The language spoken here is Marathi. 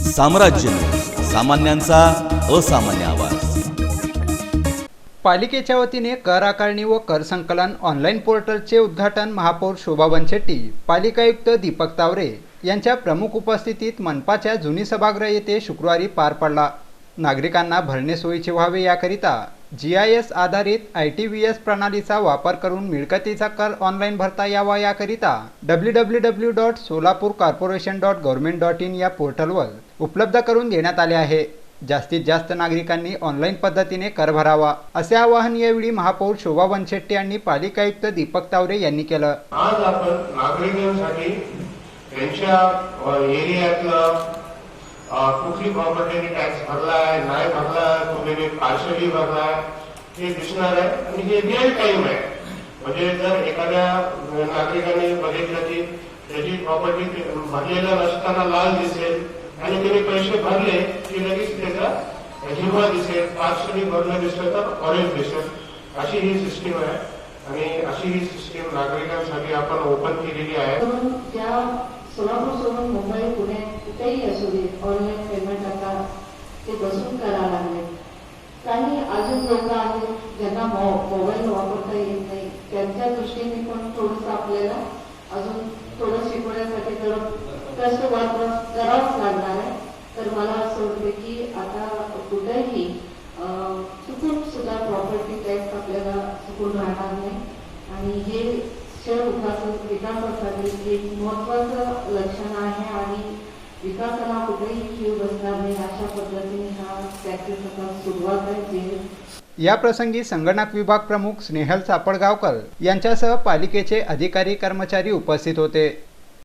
साम्राज्य न्यूज, सामान्यांचा असामान्य आवाज। पालिकेच्या वतीने कर आकारणी व कर संकलन ऑनलाईन पोर्टलचे उद्घाटन महापौर शोभा बनशेट्टी, पालिका आयुक्त दीपक तावरे यांच्या प्रमुख उपस्थितीत मनपाच्या जुनी सभागृह येथे शुक्रवारी पार पडला। नागरिकांना भरणे सोयीचे व्हावे याकरिता GIS आधारित ITVS प्रणालीचा वापर करून मिळकतीचा कर ऑनलाईन भरता यावा याकरिता www.solapurcorporation.government.in या पोर्टलवर उपलब्ध करून देण्यात आले आहे। जास्तीत जास्त नागरिकांनी ऑनलाईन पद्धतीने कर भरावा असे आवाहन यावेळी महापौर शोभा बनशेट्टी यांनी पालिका आयुक्त दीपक तावरे यांनी केलं। आज आपण नागरिकांसाठी त्यांच्या एरियातलं कुठली प्रॉपर्टीने टॅक्स भरलाय नाही भरलाय, तुम्ही पार्शली भरलाय हे दिसणार आहे आणि हे रिअल टाइम आहे। म्हणजे जर एखाद्या नागरिकाने बघितलं की त्याची प्रॉपर्टी भरलेला नसताना लाल दिसेल आणि त्याने पैसे भरले की लगेच त्याचा हिरवा दिसेल, पार्शली भरलं दिसेल तर ऑरेंज दिसेल, अशी ही सिस्टीम आहे आणि अशी ही सिस्टीम नागरिकांसाठी आपण ओपन केलेली आहे। सोलापूर सोडून मुंबई पुणे कुठेही असू दे ऑनलाईन पेमेंट आता ते बसून करायला लागले। काही अजून लोक आहेत ज्यांना मोबाईल वापरता येत नाही, त्यांच्या दृष्टीने पण थोडंसं आपल्याला अजून थोडं शिकवण्यासाठी कष्ट करावंच लागणार आहे। तर मला असं वाटतं की आता कुठेही चुकून सुद्धा प्रॉपर्टी टॅक्स आपल्याला चुकून राहणार नाही आणि हे शहर विकासासाठी एक महत्वाचं लक्षण आहे आणि विकासाला कुठेही खीळ बसणार नाही अशा पद्धतीने हा टॅक्सचा सुरुवात आहे। या प्रसंगी संगणक विभाग प्रमुख स्नेहल सापडगावकर यांच्यासह पालिकेचे अधिकारी कर्मचारी उपस्थित होते।